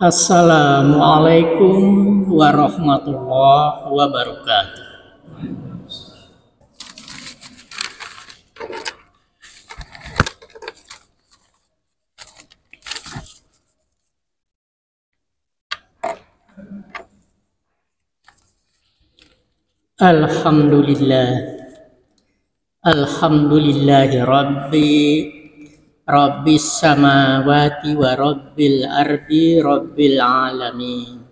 Assalamualaikum warahmatullahi wabarakatuh. Alhamdulillah. Alhamdulillahi Rabbis samawati wa rabbil ardi rabbil alamin.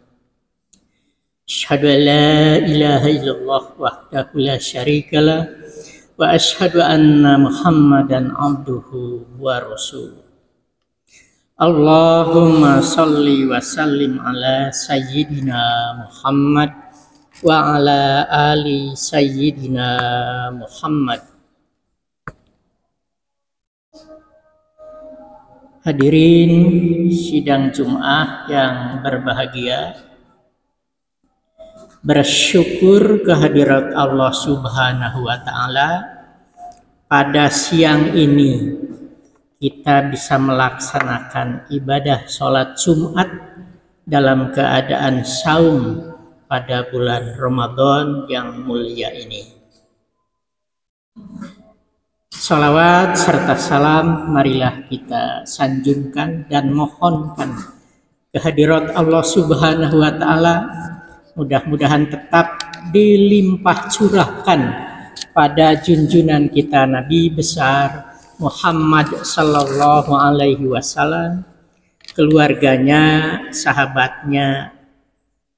Asyhadu an la ilaha illallah wahdahu la syarikalah wa asyhadu anna Muhammadan abduhu wa rasuluh. Allahumma salli wa sallim ala sayyidina Muhammad wa ala ali sayyidina Muhammad. Hadirin sidang Jum'ah yang berbahagia, bersyukur kehadirat Allah Subhanahu wa Ta'ala, pada siang ini kita bisa melaksanakan ibadah sholat Jumat dalam keadaan saum pada bulan Ramadan yang mulia ini. Salawat serta salam marilah kita sanjungkan dan mohonkan kehadirat Allah Subhanahu wa Ta'ala, mudah-mudahan tetap dilimpah curahkan pada junjungan kita Nabi besar Muhammad sallallahu alaihi wasallam, keluarganya, sahabatnya,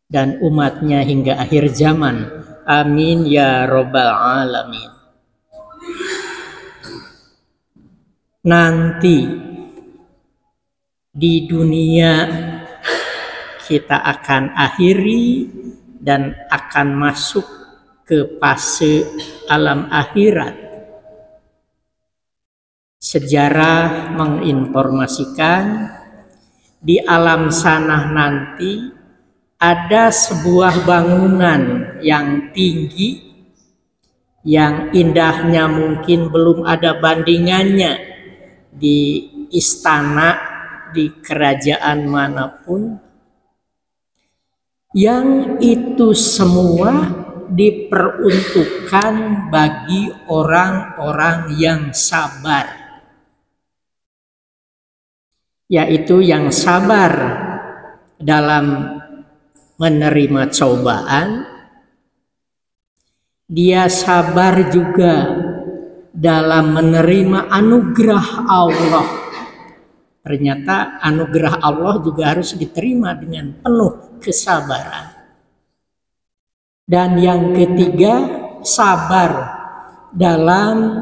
dan umatnya hingga akhir zaman. Amin ya robbal alamin. Nanti di dunia kita akan akhiri dan akan masuk ke fase alam akhirat. Sejarah menginformasikan di alam sana nanti ada sebuah bangunan yang tinggi, yang indahnya mungkin belum ada bandingannya di istana, di kerajaan manapun, yang itu semua diperuntukkan bagi orang-orang yang sabar, yaitu yang sabar dalam menerima cobaan, dia sabar juga dalam menerima anugerah Allah. Ternyata anugerah Allah juga harus diterima dengan penuh kesabaran. Dan yang ketiga, sabar dalam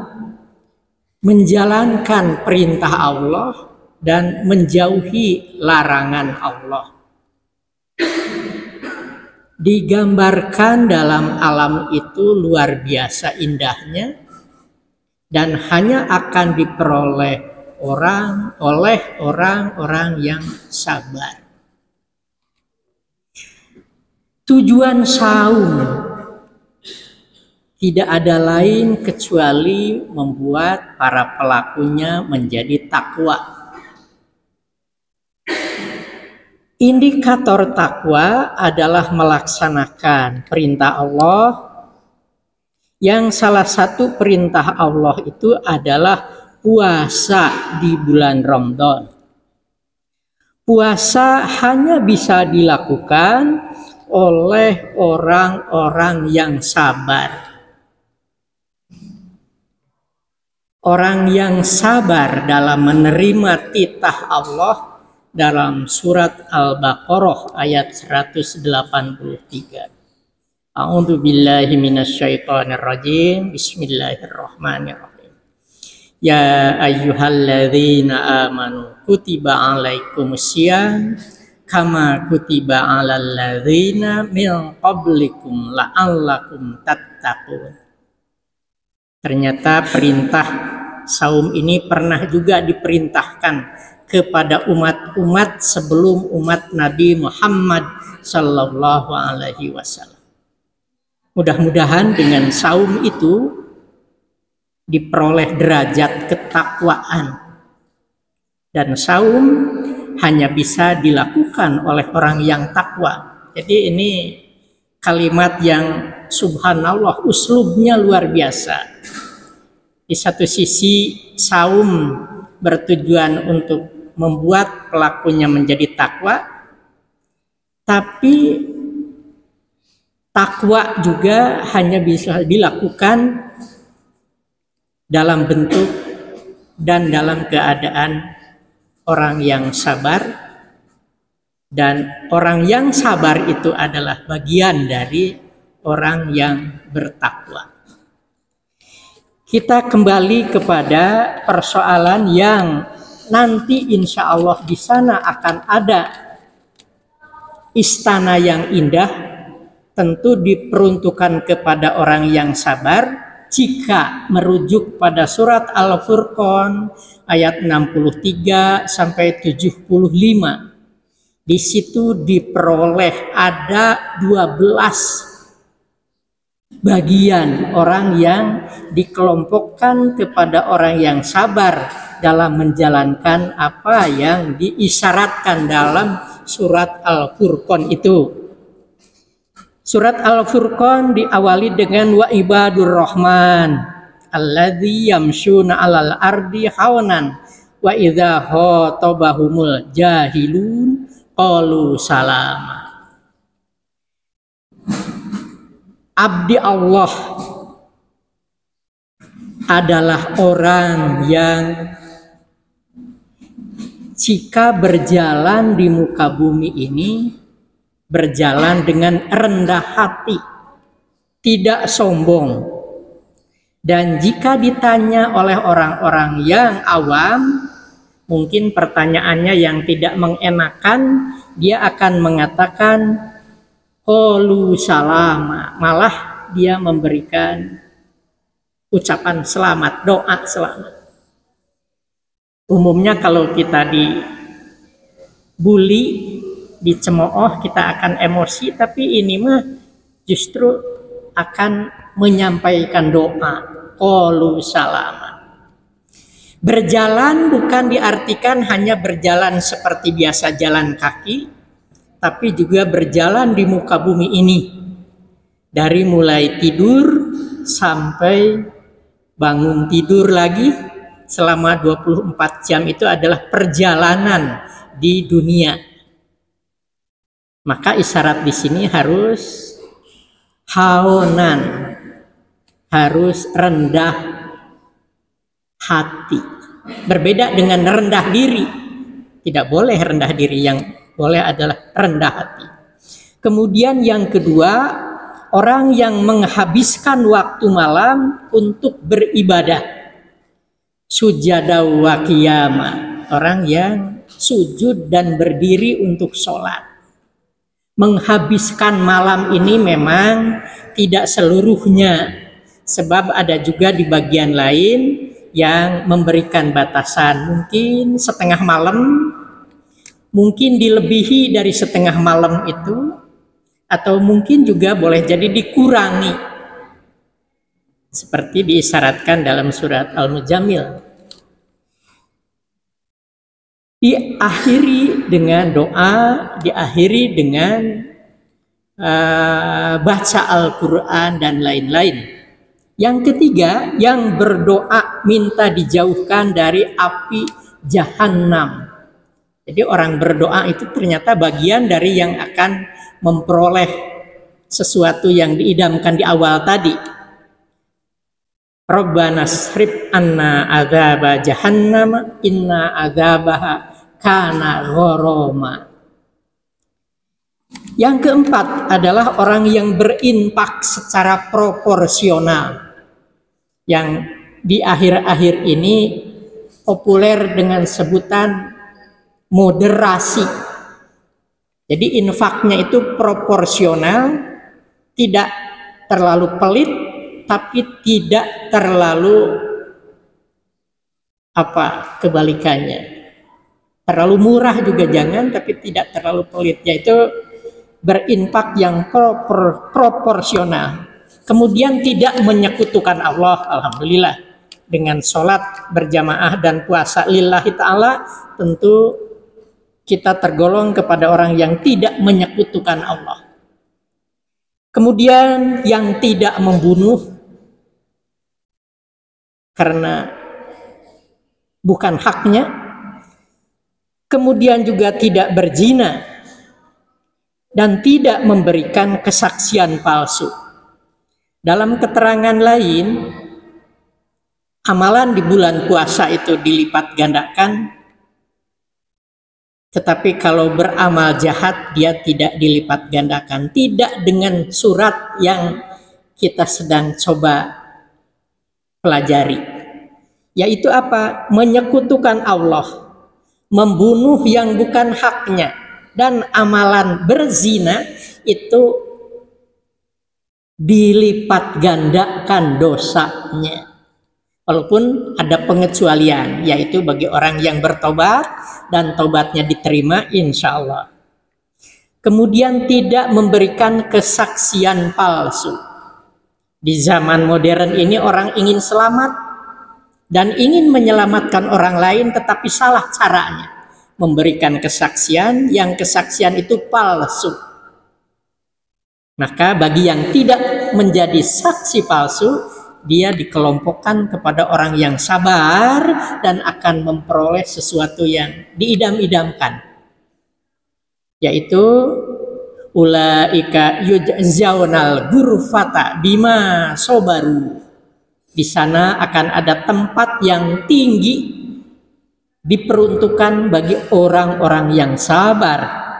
menjalankan perintah Allah dan menjauhi larangan Allah. Digambarkan dalam alam itu luar biasa indahnya, dan hanya akan diperoleh oleh orang-orang yang sabar. Tujuan saum tidak ada lain kecuali membuat para pelakunya menjadi takwa. Indikator takwa adalah melaksanakan perintah Allah, yang salah satu perintah Allah itu adalah puasa di bulan Ramadan. Puasa hanya bisa dilakukan oleh orang-orang yang sabar. Orang yang sabar dalam menerima titah Allah dalam surat Al-Baqarah ayat 183. A'udzu billahi minasyaitonir rajim. Bismillahirrahmanirrahim. Ya ayyuhalladzina amanu kutiba alaikumusiyam kama kutiba alal ladzina min qablikum la'allakum tattaqun. Ternyata perintah saum ini pernah juga diperintahkan kepada umat-umat sebelum umat Nabi Muhammad sallallahu alaihi wasallam. Mudah-mudahan dengan saum itu diperoleh derajat ketakwaan. Dan saum hanya bisa dilakukan oleh orang yang takwa. Jadi ini kalimat yang subhanallah, uslubnya luar biasa. Di satu sisi saum bertujuan untuk membuat pelakunya menjadi takwa, tapi takwa juga hanya bisa dilakukan dalam bentuk dan dalam keadaan orang yang sabar, dan orang yang sabar itu adalah bagian dari orang yang bertakwa. Kita kembali kepada persoalan yang nanti insya Allah di sana akan ada istana yang indah, tentu diperuntukkan kepada orang yang sabar. Jika merujuk pada surat Al-Furqan ayat 63 sampai 75, di situ diperoleh ada 12 bagian orang yang dikelompokkan kepada orang yang sabar dalam menjalankan apa yang diisyaratkan dalam surat Al-Furqan itu. Surat Al-Furqan diawali dengan wa ibadur rahman alladzi yamshuna 'alal ardi haunan wa idza khatabahumul jahilun qalu salama. Abdi Allah adalah orang yang jika berjalan di muka bumi ini berjalan dengan rendah hati, tidak sombong. Dan jika ditanya oleh orang-orang yang awam, mungkin pertanyaannya yang tidak mengenakan, dia akan mengatakan qalu salama, malah dia memberikan ucapan selamat, doa selamat. Umumnya kalau kita dibully, dicemooh, kita akan emosi, tapi ini mah justru akan menyampaikan doa qalu salama. Berjalan bukan diartikan hanya berjalan seperti biasa jalan kaki, tapi juga berjalan di muka bumi ini, dari mulai tidur sampai bangun tidur lagi selama 24 jam itu adalah perjalanan di dunia. Maka isyarat di sini harus haunan, harus rendah hati. Berbeda dengan rendah diri. Tidak boleh rendah diri, yang boleh adalah rendah hati. Kemudian yang kedua, orang yang menghabiskan waktu malam untuk beribadah. Sujada wa qiyama, orang yang sujud dan berdiri untuk sholat. Menghabiskan malam ini memang tidak seluruhnya, sebab ada juga di bagian lain yang memberikan batasan, mungkin setengah malam, mungkin dilebihi dari setengah malam itu, atau mungkin juga boleh jadi dikurangi, seperti diisyaratkan dalam surat Al-Mujammil. Diakhiri dengan doa, diakhiri dengan baca Al-Quran dan lain-lain. Yang ketiga, yang berdoa minta dijauhkan dari api Jahannam. Jadi orang berdoa itu ternyata bagian dari yang akan memperoleh sesuatu yang diidamkan di awal tadi. Rabbana srif anna adzaba jahannam inna adzabaha kana gharama. Yang keempat adalah orang yang berinfak secara proporsional, yang di akhir-akhir ini populer dengan sebutan moderasi. Jadi infaknya itu proporsional, tidak terlalu pelit, tapi tidak terlalu kebalikannya. Terlalu murah juga jangan, tapi tidak terlalu pelit, yaitu berinfak yang proporsional. Kemudian tidak menyekutukan Allah, alhamdulillah, dengan sholat berjamaah dan puasa lillahi ta'ala. Tentu kita tergolong kepada orang yang tidak menyekutukan Allah. Kemudian yang tidak membunuh karena bukan haknya. Kemudian juga tidak berzina dan tidak memberikan kesaksian palsu. Dalam keterangan lain, amalan di bulan puasa itu dilipat gandakan, tetapi kalau beramal jahat dia tidak dilipat gandakan. Tidak dengan surat yang kita sedang coba pelajari, yaitu apa? Menyekutukan Allah, membunuh yang bukan haknya, dan amalan berzina itu dilipat gandakan dosanya. Walaupun ada pengecualian, yaitu bagi orang yang bertobat dan tobatnya diterima insya Allah. Kemudian tidak memberikan kesaksian palsu. Di zaman modern ini orang ingin selamat dan ingin menyelamatkan orang lain, tetapi salah caranya. Memberikan kesaksian, yang kesaksian itu palsu. Maka bagi yang tidak menjadi saksi palsu, dia dikelompokkan kepada orang yang sabar dan akan memperoleh sesuatu yang diidam-idamkan, yaitu ulaika yujzaunal ghurfata bima sobaru. Di sana akan ada tempat yang tinggi diperuntukkan bagi orang-orang yang sabar.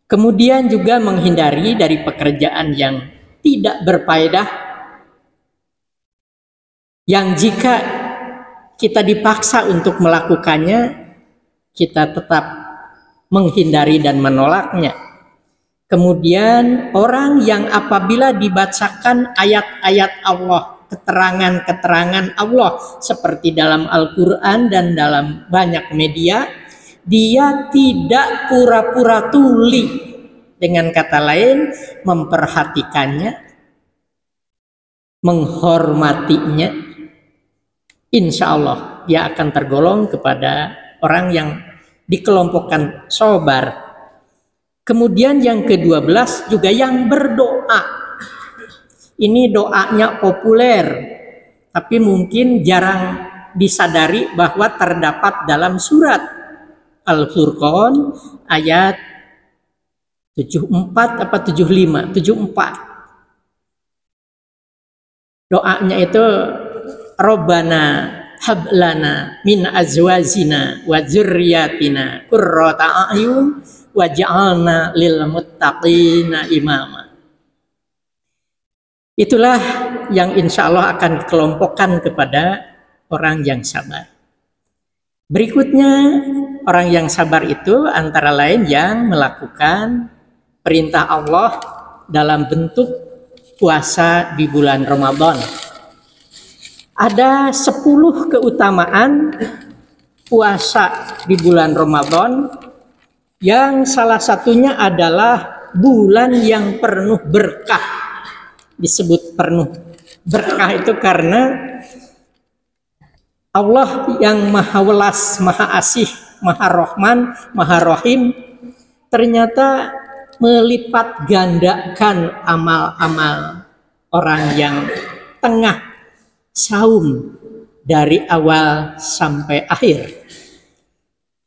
Kemudian juga menghindari dari pekerjaan yang tidak berfaedah, yang jika kita dipaksa untuk melakukannya, kita tetap menghindari dan menolaknya. Kemudian orang yang apabila dibacakan ayat-ayat Allah, keterangan-keterangan Allah seperti dalam Al-Quran dan dalam banyak media, dia tidak pura-pura tuli. Dengan kata lain, memperhatikannya, menghormatinya, insya Allah dia akan tergolong kepada orang yang dikelompokkan sabar. Kemudian yang ke-12 juga yang berdoa. Ini doanya populer, tapi mungkin jarang disadari bahwa terdapat dalam surat Al-Furqan ayat 74 apa 75, 74. Doanya itu Rabbana hablana min azwajina wa dzurriyyatina qurrata a'yun waj'alna lil muttaqina imama. Itulah yang insya Allah akan dikelompokkan kepada orang yang sabar. Berikutnya, orang yang sabar itu antara lain yang melakukan perintah Allah dalam bentuk puasa di bulan Ramadan. Ada 10 keutamaan puasa di bulan Ramadan, yang salah satunya adalah bulan yang penuh berkah. Disebut penuh berkah itu karena Allah yang maha welas, maha asih, maha rahman, maha rahim, ternyata melipat gandakan amal-amal orang yang tengah saum dari awal sampai akhir.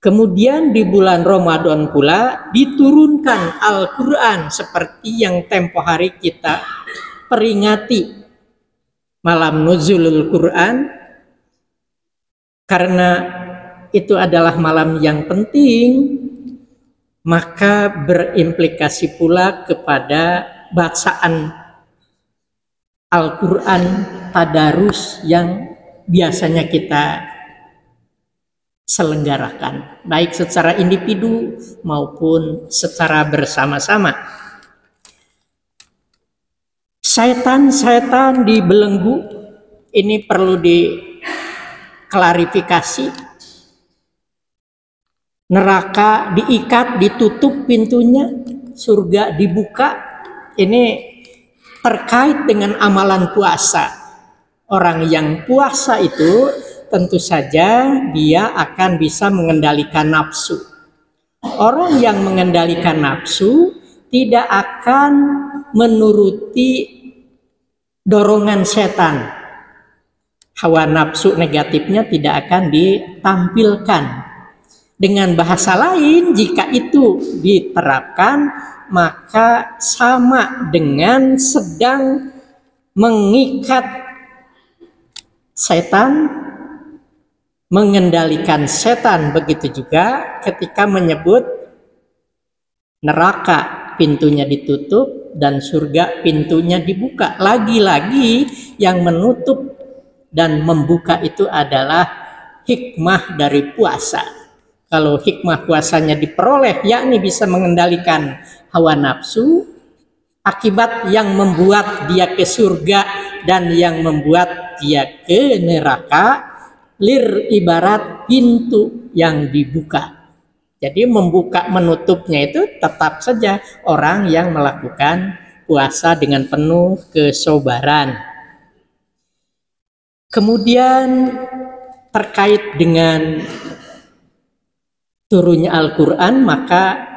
Kemudian di bulan Ramadan pula diturunkan Al-Quran seperti yang tempo hari kita peringati malam nuzulul Quran, karena itu adalah malam yang penting, maka berimplikasi pula kepada bacaan Al-Quran tadarus yang biasanya kita selenggarakan, baik secara individu maupun secara bersama-sama. Setan-setan dibelenggu, ini perlu diklarifikasi. Neraka diikat, ditutup pintunya, surga dibuka. Ini terkait dengan amalan puasa. Orang yang puasa itu tentu saja dia akan bisa mengendalikan nafsu. Orang yang mengendalikan nafsu tidak akan menuruti dorongan setan. Hawa nafsu negatifnya tidak akan ditampilkan. Dengan bahasa lain, jika itu diterapkan, maka sama dengan sedang mengikat setan, mengendalikan setan. Begitu juga ketika menyebut neraka pintunya ditutup dan surga pintunya dibuka. Lagi-lagi yang menutup dan membuka itu adalah hikmah dari puasa. Kalau hikmah puasanya diperoleh, yakni bisa mengendalikan hawa nafsu, akibat yang membuat dia ke surga dan yang membuat dia ke neraka, ibarat pintu yang dibuka. Jadi membuka menutupnya itu tetap saja orang yang melakukan puasa dengan penuh kesabaran. Kemudian terkait dengan turunnya Al-Quran, maka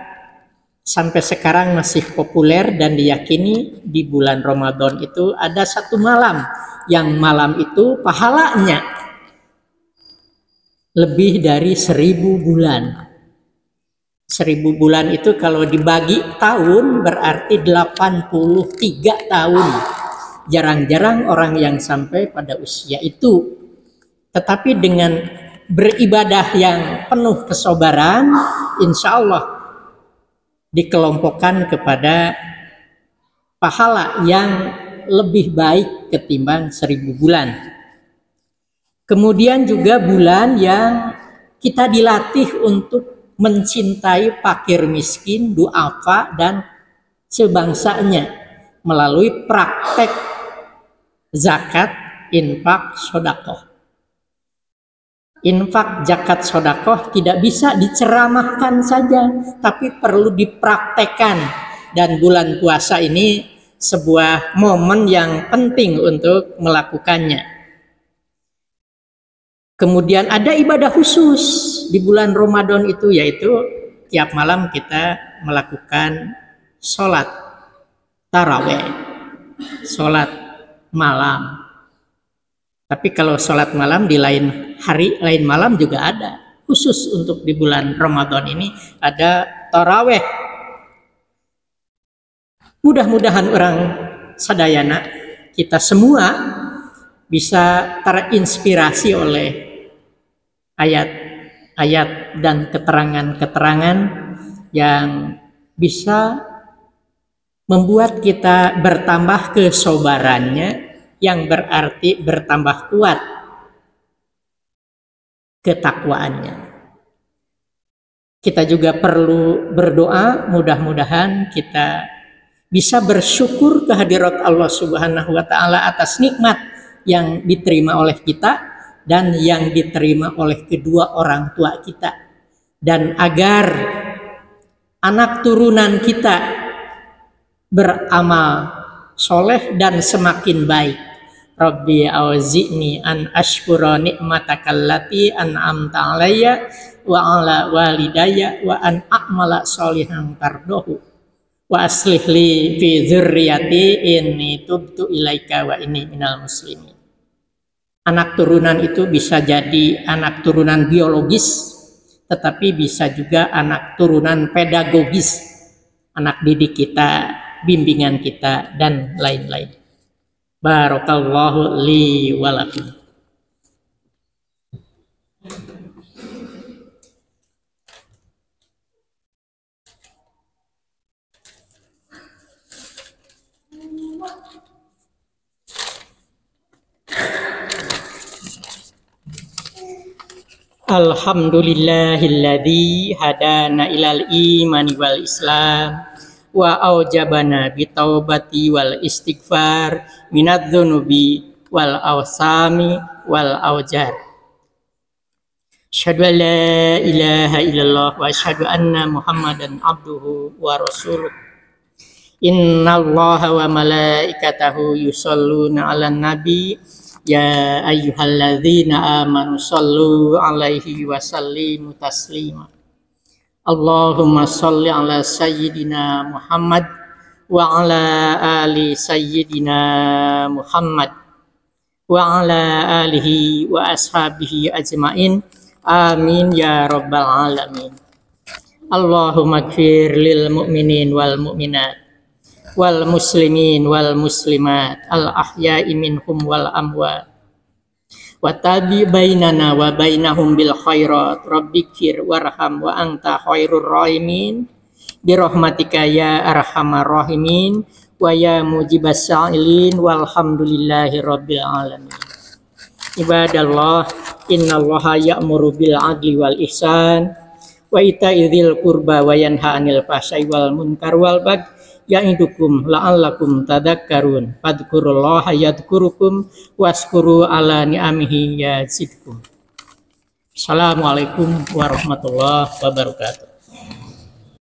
sampai sekarang masih populer dan diyakini di bulan Ramadan itu ada satu malam, yang malam itu pahalanya lebih dari 1000 bulan. 1000 bulan itu kalau dibagi tahun berarti 83 tahun. Jarang-jarang orang yang sampai pada usia itu. Tetapi dengan beribadah yang penuh kesabaran, insya Allah dikelompokkan kepada pahala yang lebih baik ketimbang 1000 bulan. Kemudian juga bulan yang kita dilatih untuk mencintai fakir miskin, duafa, dan sebangsanya melalui praktek zakat, infak, sedekah. Infak, zakat, sedekah tidak bisa diceramahkan saja, tapi perlu dipraktekkan. Dan bulan puasa ini sebuah momen yang penting untuk melakukannya. Kemudian ada ibadah khusus di bulan Ramadan itu, yaitu tiap malam kita melakukan sholat tarawih, sholat malam. Tapi kalau sholat malam di lain hari, lain malam juga ada. Khusus untuk di bulan Ramadan ini ada tarawih. Mudah-mudahan orang sadayana, kita semua bisa terinspirasi oleh ayat-ayat dan keterangan-keterangan yang bisa membuat kita bertambah kesabarannya, yang berarti bertambah kuat ketakwaannya. Kita juga perlu berdoa, mudah-mudahan kita bisa bersyukur kehadirat Allah Subhanahu wa Ta'ala atas nikmat yang diterima oleh kita dan yang diterima oleh kedua orang tua kita, dan agar anak turunan kita beramal soleh dan semakin baik. Rabbi auzi'ni an ashkura ni'matakallati an'amta alayya wa ala walidayya wa an a'mala sholihan tardohu wa aslih li fi dzurriyyati inni tubtu ilaika wa inni minal muslimin. Anak turunan itu bisa jadi anak turunan biologis, tetapi bisa juga anak turunan pedagogis, anak didik kita, bimbingan kita, dan lain-lain. Barakallahu li wa lakum. Alhamdulillahilladzi hadana ilal imani wal islam wa aujabana bitaubati wal istighfar minadz-dzunubi wal awsami wal aujar. Asyhadu an la ilaha illallah wa asyhadu anna Muhammadan abduhu wa rasuluh. Innallaha wa malaikatahu yusholluna 'alan nabi Ya ayyuhalladzina amanu sallu alaihi wa sallimu taslima. Allahumma salli ala sayyidina Muhammad wa ala ali sayyidina Muhammad wa ala alihi wa ashabihi ajmain. Amin ya rabbal alamin. Allahumma gfir lil mu'minin wal mu'minat wal muslimin wal muslimat al ahya'i minhum wal amwat wa tabi bainana wa bainahum bil khairat rabbikfir warham wa anta khairur rahimin birahmatika ya arhamar rahimin wa ya mujibas sa'ilin walhamdulillahi rabbil alamin. Ibadallah, innallaha ya'muru bil adli wal ihsan wa ita'i dzil qurba wa yanha 'anil fahsya'i wal munkar wal baghi ya'idukum la'allakum tadhakkarun fadhkurullaha yadhkurukum waskuru ala ni'amihi yazidkum. Assalamualaikum warahmatullahi wabarakatuh.